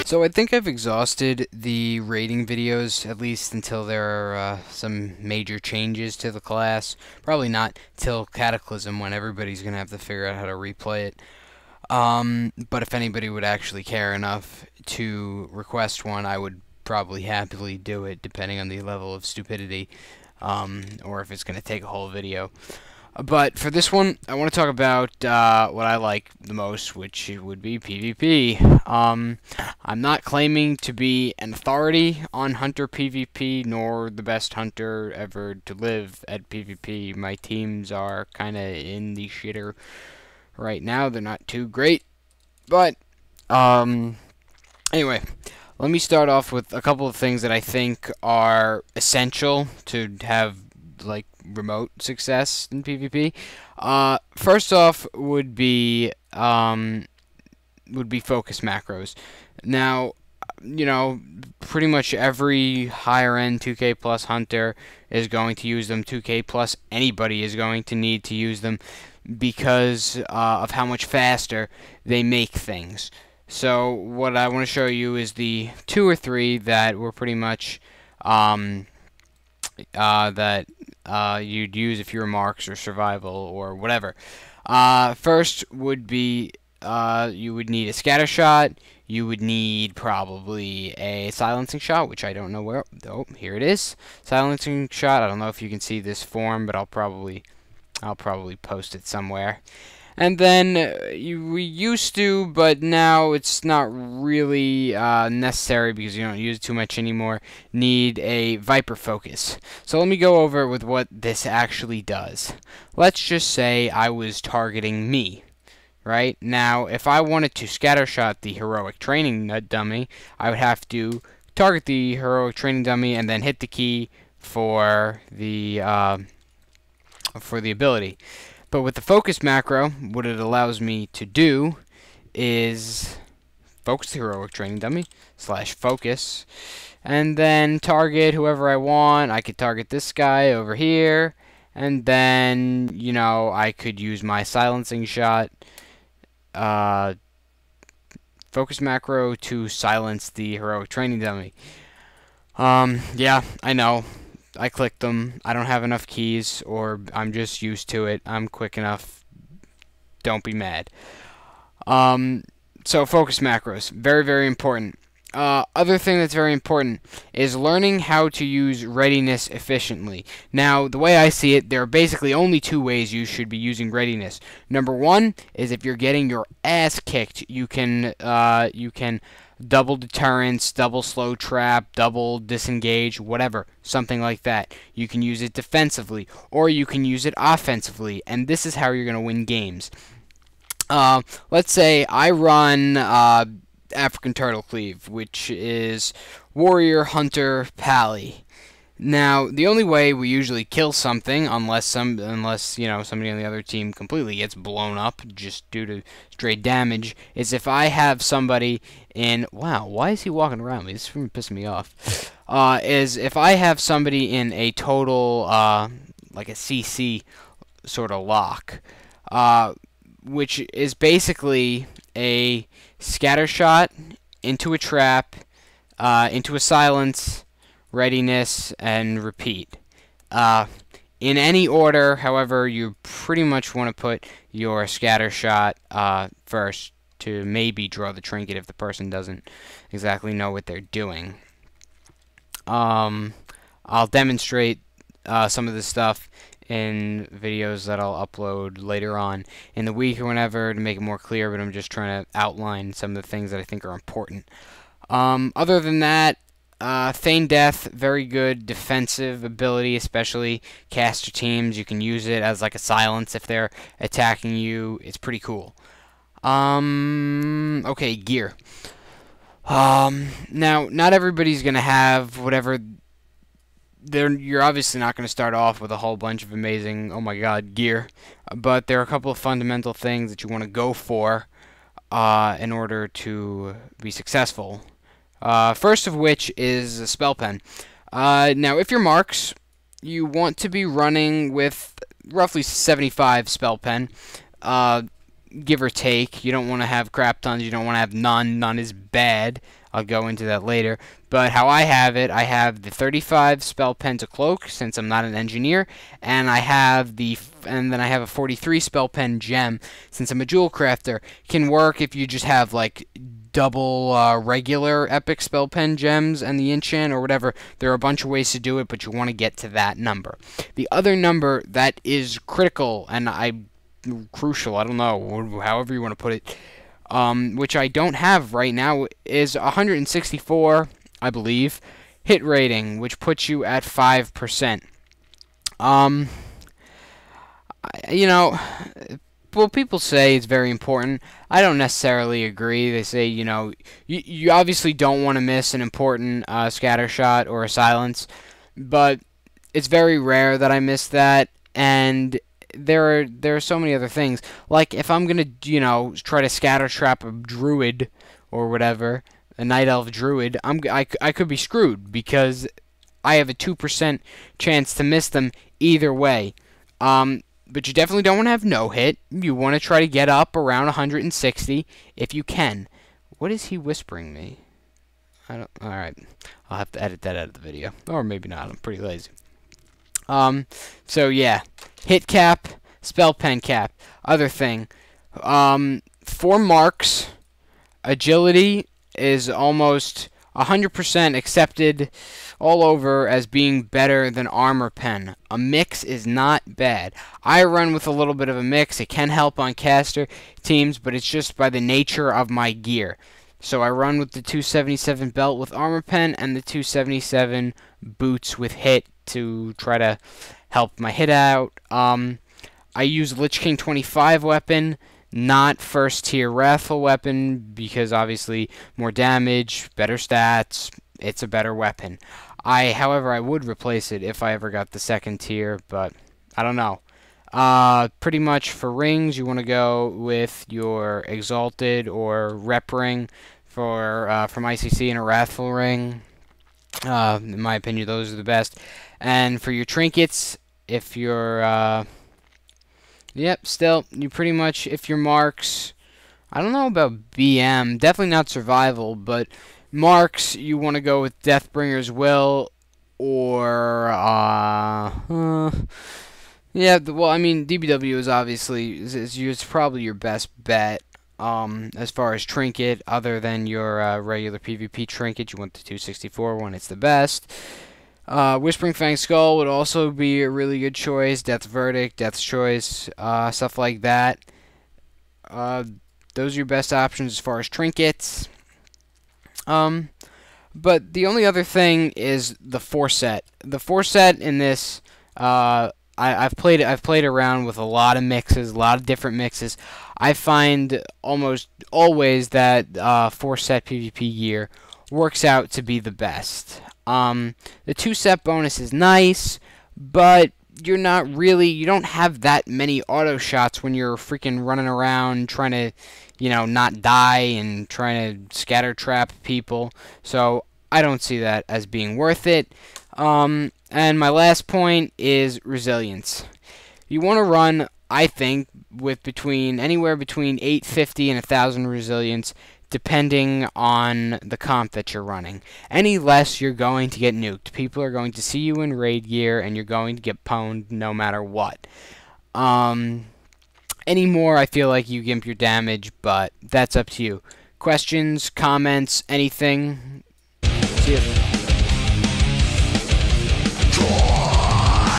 So I think I've exhausted the rating videos, at least until there are some major changes to the class. Probably not till Cataclysm, when everybody's going to have to figure out how to replay it. But if anybody would actually care enough to request one, I would probably happily do it, depending on the level of stupidity, or if it's going to take a whole video. But for this one, I want to talk about what I like the most, which would be PvP. I'm not claiming to be an authority on Hunter PvP, nor the best hunter ever to live at PvP. My teams are kind of in the shitter right now. They're not too great. But, anyway, let me start off with a couple of things that I think are essential to have, like, remote success in PvP. First off would be focus macros. Now, you know, pretty much every higher end 2K plus hunter is going to use them. 2K plus anybody is going to need to use them because of how much faster they make things. So what I want to show you is the 2 or 3 that were pretty much you'd use if you were marks or survival or whatever. First would be you would need a scatter shot. You would need probably a silencing shot, which I don't know where. Oh, here it is. Silencing shot. I don't know if you can see this form, but I'll probably post it somewhere. And then we used to, but now it's not really necessary because you don't use it too much anymore, need a Viper focus. So let me go over with what this actually does. Let's just say I was targeting me. Right? Now, if I wanted to scattershot the heroic training dummy, I would have to target the heroic training dummy and then hit the key for the ability. But with the focus macro, what it allows me to do is focus the heroic training dummy / focus, and then target whoever I want. I could target this guy over here, and then, you know, I could use my silencing shot, focus macro to silence the heroic training dummy. Yeah, I know. I clicked them. I don't have enough keys, or I'm just used to it. I'm quick enough. Don't be mad. So focus macros, very, very important. Other thing that's very important is learning how to use readiness efficiently. Now, the way I see it, there are basically only 2 ways you should be using readiness. Number 1 is if you're getting your ass kicked, you can double deterrence, double slow trap, double disengage, whatever, something like that. You can use it defensively, or you can use it offensively, and this is how you're going to win games. Let's say I run African Turtle Cleave, which is Warrior, Hunter, Pally. Now, the only way we usually kill something, unless you know, somebody on the other team completely gets blown up just due to straight damage, is if I have somebody in... Wow, why is he walking around me? This is really pissing me off. Is if I have somebody in a total, like a CC sort of lock, which is basically a scatter shot into a trap, into a silence, readiness, and repeat. In any order, however, you pretty much want to put your scatter shot first to maybe draw the trinket if the person doesn't exactly know what they're doing. I'll demonstrate some of this stuff in videos that I'll upload later on in the week or whenever to make it more clear, but I'm just trying to outline some of the things that I think are important. Other than that, Feign Death, very good defensive ability, especially caster teams. You can use it as like a silence if they're attacking you. It's pretty cool. Okay, gear. Now, not everybody's gonna have whatever. You're obviously not going to start off with a whole bunch of amazing, oh my god, gear, but there are a couple of fundamental things that you want to go for in order to be successful. First of which is a spell pen. Now, if you're marks, you want to be running with roughly 75 spell pen. give or take. You don't want to have crap tons. You don't want to have none. None is bad. I'll go into that later. But how I have it, I have the 35 spell pen to cloak, since I'm not an engineer, and I have then I have a 43 spell pen gem, since I'm a jewel crafter. Can work if you just have like double regular epic spell pen gems and the enchant or whatever. There are a bunch of ways to do it, but you want to get to that number. The other number that is critical and crucial, I don't know, however you want to put it, which I don't have right now, is 164, I believe, hit rating, which puts you at 5%. You know, well, people say it's very important. I don't necessarily agree. They say, you know, you obviously don't want to miss an important scatter shot or a silence, but it's very rare that I miss that, and there are so many other things. Like, if I'm gonna, you know, try to scatter trap a druid or whatever, a night elf druid, I could be screwed because I have a 2% chance to miss them either way. But you definitely don't want to have no hit. You want to try to get up around 160 if you can. What is he whispering me? I don't. All right, I'll have to edit that out of the video, or maybe not. I'm pretty lazy. So yeah, hit cap, spell pen cap. Other thing, for marks, agility is almost 100% accepted all over as being better than armor pen. A mix is not bad. I run with a little bit of a mix. It can help on caster teams, but it's just by the nature of my gear. So I run with the 277 belt with armor pen and the 277 boots with hit to try to help my hit out. I use Lich King 25 weapon, not first tier Wrathful weapon, because obviously more damage, better stats, it's a better weapon. However, I would replace it if I ever got the second tier, but I don't know. Pretty much for rings, you want to go with your Exalted or Rep ring from ICC and a Wrathful ring. In my opinion, those are the best. And for your trinkets, if you're yep, still, you pretty much, if your marks, I don't know about BM, definitely not survival, but marks, you want to go with Deathbringer's Will, or, yeah, well, I mean, DBW is obviously, it's probably your best bet, as far as trinket, other than your, regular PvP trinket. You want the 264 one, it's the best. Whispering Fang Skull would also be a really good choice. Death's Verdict, Death's Choice, stuff like that. Those are your best options as far as trinkets. But the only other thing is the 4-set. The 4-set in this, I've played around with a lot of mixes, a lot of different mixes. I find almost always that 4-set PvP gear works out to be the best. The 2-set bonus is nice, but you don't have that many auto shots when you're freaking running around trying to, you know, not die and trying to scatter trap people. So I don't see that as being worth it. And my last point is resilience. You want to run, I think, with anywhere between 850 and 1,000 resilience, depending on the comp that you're running. Any less, you're going to get nuked. People are going to see you in raid gear, and you're going to get pwned no matter what. Any more, I feel like you gimp your damage, but that's up to you. Questions, comments, anything? See you.